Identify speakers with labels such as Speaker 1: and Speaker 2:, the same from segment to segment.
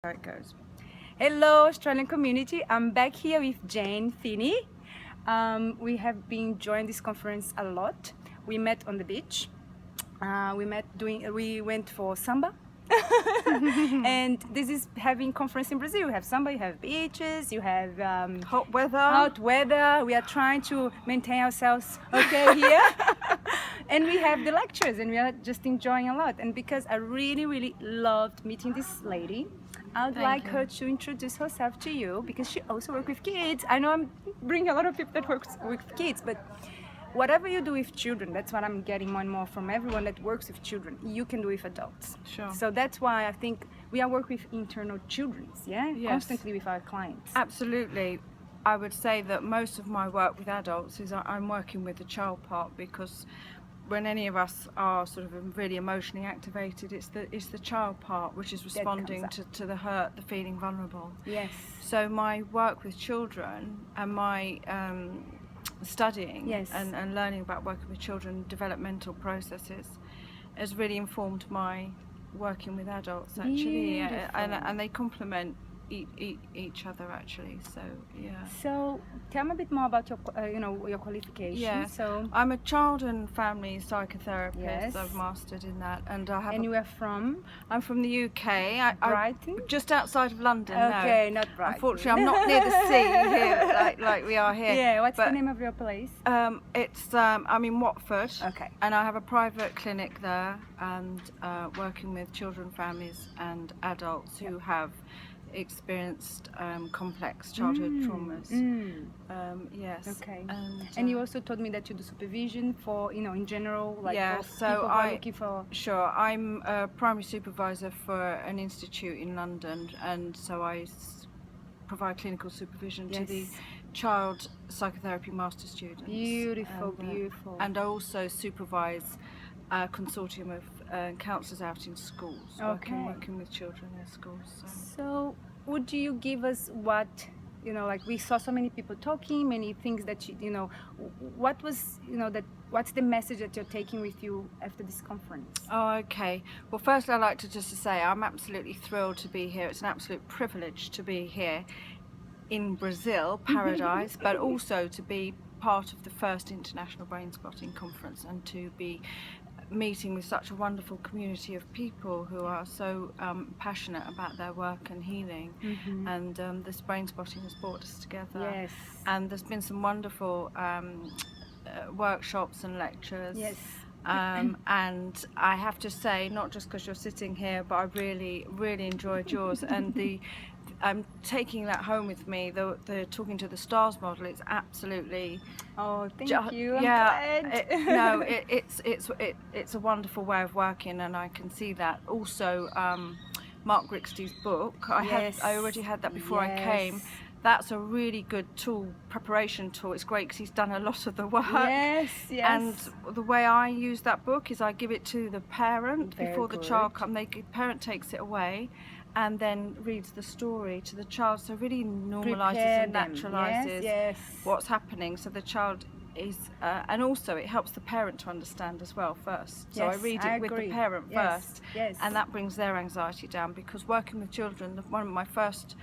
Speaker 1: How it goes.
Speaker 2: Hello, Australian community. I'm back here with Jane Feeney. We have been enjoying this conference a lot. We met on the beach. We went for samba. And this is having conference in Brazil. You have samba, you have beaches, you have
Speaker 1: Hot weather.
Speaker 2: hot weather. We are trying to maintain ourselves okay here. And we have the lectures and we are just enjoying a lot. And because I really loved meeting this lady, I'd like her to introduce herself to you because she also works with kids. I know I'm bringing a lot of people that work with kids, but whatever you do with children, that's what I'm getting more and more from everyone that works with children, you can do with adults.
Speaker 1: Sure.
Speaker 2: So that's why I think we are working with internal children,
Speaker 1: Yes.
Speaker 2: constantly with our clients.
Speaker 1: Absolutely. I would say that most of my work with adults is I'm working with the child part, because when any of us are sort of really emotionally activated, it's the child part which is responding to the hurt, the feeling vulnerable.
Speaker 2: Yes.
Speaker 1: So my work with children and my studying
Speaker 2: Yes.
Speaker 1: and learning about working with children, developmental processes, has really informed my working with adults actually. And they complement each other actually. So yeah.
Speaker 2: So tell me a bit more about your, your qualifications.
Speaker 1: Yeah.
Speaker 2: So
Speaker 1: I'm a child and family psychotherapist.
Speaker 2: Yes.
Speaker 1: I've mastered in that, and I have.
Speaker 2: and you are from
Speaker 1: I'm from the UK.
Speaker 2: Brighton?
Speaker 1: Just outside of London.
Speaker 2: Okay,
Speaker 1: no.
Speaker 2: not Brighton.
Speaker 1: Unfortunately, I'm not near the sea here, like we are here.
Speaker 2: Yeah. What's the
Speaker 1: But,
Speaker 2: name of your place?
Speaker 1: I'm in Watford.
Speaker 2: Okay.
Speaker 1: And I have a private clinic there, and working with children, families, and adults who have experienced complex childhood traumas. Yes.
Speaker 2: Okay.
Speaker 1: And
Speaker 2: you also told me that you do supervision for, in general, like
Speaker 1: Yeah,
Speaker 2: for
Speaker 1: so
Speaker 2: people who are
Speaker 1: I-
Speaker 2: looking for.
Speaker 1: Sure, I'm a primary supervisor for an institute in London, and so I provide clinical supervision to the
Speaker 2: Yes.
Speaker 1: child psychotherapy master students.
Speaker 2: Beautiful,
Speaker 1: And,
Speaker 2: beautiful.
Speaker 1: And I also supervise a consortium of counsellors out in schools,
Speaker 2: Okay.
Speaker 1: working with children in schools.
Speaker 2: So, would you give us what, like we saw so many people talking, many things that what was, what's the message that you're taking with you after this conference?
Speaker 1: Oh, okay. Well, first I'd like to just say I'm absolutely thrilled to be here. It's an absolute privilege to be here in Brazil, paradise, but also to be part of the first International Brainspotting Conference and to be meeting with such a wonderful community of people who are so passionate about their work and healing. And this Brainspotting has brought us together.
Speaker 2: Yes.
Speaker 1: And there's been some wonderful workshops and lectures.
Speaker 2: Yes.
Speaker 1: And I have to say, not just because you're sitting here, but I really enjoyed yours. And I'm taking that home with me. The talking to the stars model. It's absolutely.
Speaker 2: Oh, thank you. I'm
Speaker 1: Yeah.
Speaker 2: glad.
Speaker 1: It's a wonderful way of working, and I can see that. Also, Mark Grigsby's book. I already had that before I came. That's a really good preparation tool. It's great because he's done a lot of the work.
Speaker 2: Yes.
Speaker 1: And the way I use that book is I give it to the parent
Speaker 2: Very
Speaker 1: before the
Speaker 2: good.
Speaker 1: child comes. The parent takes it away and then reads the story to the child. So really normalises and naturalises
Speaker 2: Yes.
Speaker 1: what's happening. So the child is, and also it helps the parent to understand as well first. So I
Speaker 2: Yes,
Speaker 1: read
Speaker 2: I
Speaker 1: it with the
Speaker 2: agree.
Speaker 1: parent
Speaker 2: Yes,
Speaker 1: first,
Speaker 2: yes.
Speaker 1: and that brings their anxiety down. Because working with children, one of my first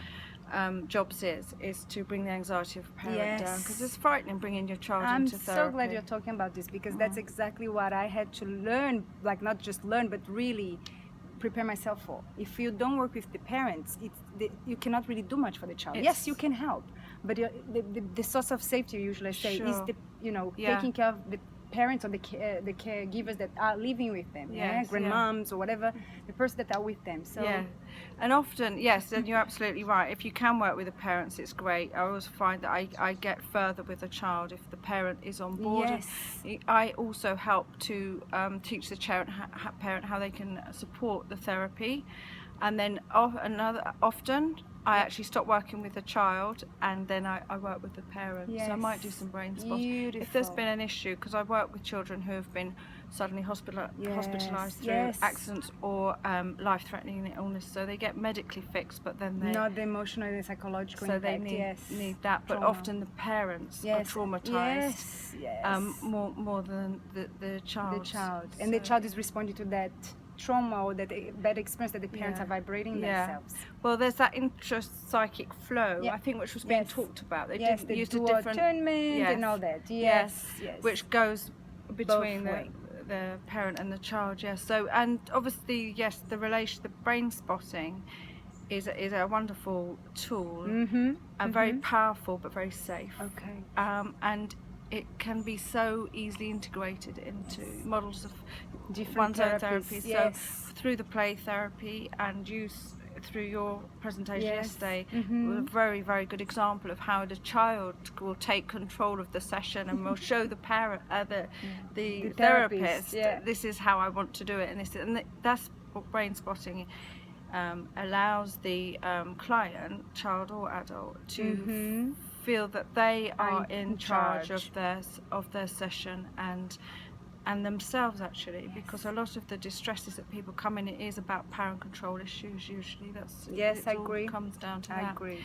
Speaker 1: jobs is to bring the anxiety of a parent down, because it's frightening bringing your child
Speaker 2: I'm
Speaker 1: into therapy.
Speaker 2: so glad you're talking about this because that's exactly what I had to learn, like not just learn, but really prepare myself for. If you don't work with the parents, you cannot really do much for the child. Yes, you can help, but the source of safety, usually I say, is
Speaker 1: Sure.
Speaker 2: taking care of the parents or the caregivers that are living with them, grandmoms or whatever, the person that are with them. So
Speaker 1: Yeah, and often, yes, and you're absolutely right. If you can work with the parents, it's great. I always find that I get further with a child if the parent is on board.
Speaker 2: Yes.
Speaker 1: I also help to teach the parent how they can support the therapy, and then often I actually stop working with the child and then I work with the parent. So I might do some brain spotting if there's been an issue, because I work with children who have been suddenly hospitalised through accidents or life-threatening illness, so they get medically fixed, but then they
Speaker 2: not the emotional and psychological
Speaker 1: so
Speaker 2: impact.
Speaker 1: they need that. But
Speaker 2: Trauma.
Speaker 1: often the parents are traumatized
Speaker 2: Yes.
Speaker 1: more than the child.
Speaker 2: The child, and the child is responding to that trauma or that bad experience that the parents
Speaker 1: Yeah.
Speaker 2: are vibrating
Speaker 1: Yeah.
Speaker 2: themselves.
Speaker 1: Well, there's that intra-psychic flow,
Speaker 2: Yeah.
Speaker 1: I think, which was being
Speaker 2: Yes.
Speaker 1: talked about. They
Speaker 2: Yes,
Speaker 1: didn't
Speaker 2: the
Speaker 1: use a
Speaker 2: dual
Speaker 1: different
Speaker 2: attunement
Speaker 1: Yes.
Speaker 2: and all that. Yes,
Speaker 1: Yes.
Speaker 2: yes.
Speaker 1: Which goes between
Speaker 2: way.
Speaker 1: the parent and the child. Yes. So, and obviously, yes, the brain spotting is a wonderful tool and very powerful, but very safe.
Speaker 2: Okay.
Speaker 1: And it can be so easily integrated into models of
Speaker 2: Different
Speaker 1: one's own
Speaker 2: therapies,
Speaker 1: therapy.
Speaker 2: yes.
Speaker 1: So through the play therapy and use through your presentation
Speaker 2: Yes.
Speaker 1: yesterday was a very, very good example of how the child will take control of the session and will show the parent, the therapist,
Speaker 2: yeah.
Speaker 1: this is how I want to do it, and that's what brain spotting allows the client, child or adult, to feel that they are in charge of their session and themselves, actually, because a lot of the distresses that people come in, it is about power and control issues usually.
Speaker 2: Yes, I agree.
Speaker 1: All comes down to
Speaker 2: I
Speaker 1: that.
Speaker 2: agree.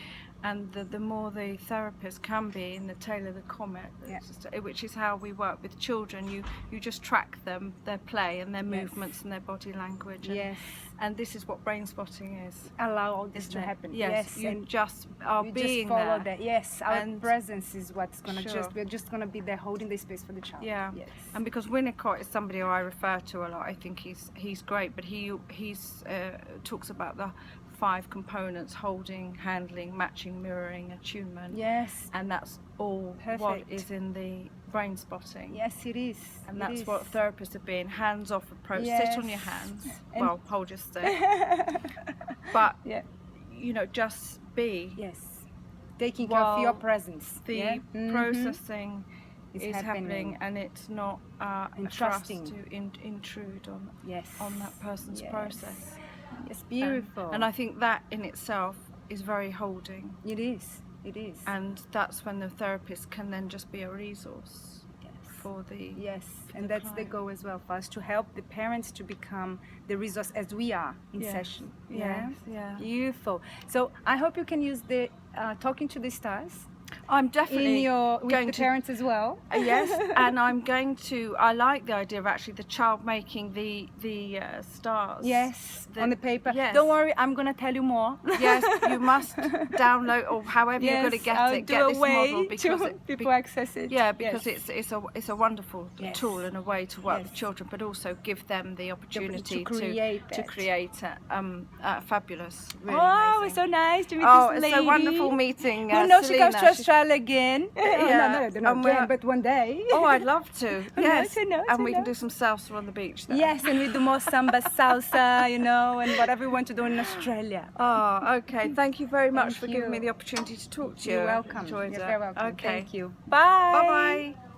Speaker 1: And the more the therapist can be in the tail of the comet,
Speaker 2: Yeah.
Speaker 1: which is how we work with children. You just track them, their play and their movements and their body language. And this is what brain spotting is.
Speaker 2: Allow all this
Speaker 1: Isn't
Speaker 2: to
Speaker 1: it?
Speaker 2: happen.
Speaker 1: Yes, you
Speaker 2: and
Speaker 1: just are
Speaker 2: you
Speaker 1: being
Speaker 2: just follow
Speaker 1: there.
Speaker 2: that. Yes, our
Speaker 1: And-
Speaker 2: presence is what's gonna
Speaker 1: Sure.
Speaker 2: we're just gonna be there holding the space for the child.
Speaker 1: Yeah.
Speaker 2: Yes.
Speaker 1: And because Winnicott is somebody who I refer to a lot, I think he's great, but he talks about the 5 components: holding, handling, matching, mirroring, attunement.
Speaker 2: Yes.
Speaker 1: And that's all what
Speaker 2: Perfect.
Speaker 1: is in the brain spotting.
Speaker 2: Yes, it is.
Speaker 1: And
Speaker 2: It
Speaker 1: that's
Speaker 2: is.
Speaker 1: what therapists are being hands-off approach.
Speaker 2: Yes.
Speaker 1: Sit on your hands.
Speaker 2: And-
Speaker 1: Well, hold your stick. But
Speaker 2: Yeah.
Speaker 1: just be.
Speaker 2: Yes. Taking care of
Speaker 1: While
Speaker 2: your presence.
Speaker 1: The
Speaker 2: yeah?
Speaker 1: processing
Speaker 2: Is
Speaker 1: is happening, and it's not
Speaker 2: And
Speaker 1: for us
Speaker 2: trusting.
Speaker 1: to intrude
Speaker 2: Yes.
Speaker 1: on that person's
Speaker 2: Yes.
Speaker 1: process.
Speaker 2: It's beautiful.
Speaker 1: And I think that in itself is very holding,
Speaker 2: it is. It is.
Speaker 1: and that's when the therapist can then just be a resource
Speaker 2: yes.
Speaker 1: for the
Speaker 2: Yes,
Speaker 1: for
Speaker 2: and
Speaker 1: the
Speaker 2: that's the
Speaker 1: client.
Speaker 2: goal as well for us to help the parents to become the resource as we are in
Speaker 1: Yes.
Speaker 2: session.
Speaker 1: Yes, yeah.
Speaker 2: Beautiful. So I hope you can use the talking to the stars
Speaker 1: I'm definitely
Speaker 2: with
Speaker 1: going
Speaker 2: the
Speaker 1: to
Speaker 2: parents as well.
Speaker 1: Yes, and I'm going to. I like the idea of actually the child making the stars.
Speaker 2: Yes, on the paper.
Speaker 1: Yes.
Speaker 2: Don't worry, I'm gonna tell you more.
Speaker 1: Yes, you must download or however you're going to get
Speaker 2: I'll
Speaker 1: it.
Speaker 2: do
Speaker 1: Get
Speaker 2: a
Speaker 1: this
Speaker 2: way
Speaker 1: model because
Speaker 2: to people access it.
Speaker 1: Yeah, because
Speaker 2: Yes.
Speaker 1: it's a wonderful
Speaker 2: Yes.
Speaker 1: tool and a way to work with
Speaker 2: Yes.
Speaker 1: children, but also give them the opportunity
Speaker 2: create
Speaker 1: to
Speaker 2: that.
Speaker 1: create fabulous. Really
Speaker 2: Oh,
Speaker 1: amazing.
Speaker 2: it's so nice to meet
Speaker 1: Oh,
Speaker 2: this
Speaker 1: it's
Speaker 2: lady.
Speaker 1: a wonderful meeting.
Speaker 2: Who knows she comes to
Speaker 1: Selena.
Speaker 2: Australia again?
Speaker 1: Yeah.
Speaker 2: No, not
Speaker 1: And we're-
Speaker 2: again, but one day.
Speaker 1: Oh, I'd love to.
Speaker 2: Who
Speaker 1: Yes,
Speaker 2: knows, who knows,
Speaker 1: and
Speaker 2: who
Speaker 1: we can
Speaker 2: knows?
Speaker 1: do some salsa on the beach there.
Speaker 2: Yes, and we do more samba, salsa, and whatever we want to do in Australia.
Speaker 1: Oh, okay. Thank you very much
Speaker 2: Thank
Speaker 1: for giving me
Speaker 2: you.
Speaker 1: the opportunity to talk to you.
Speaker 2: You're welcome.
Speaker 1: Enjoyed
Speaker 2: You're
Speaker 1: it.
Speaker 2: very welcome.
Speaker 1: Okay.
Speaker 2: Thank you. Bye.
Speaker 1: Bye bye.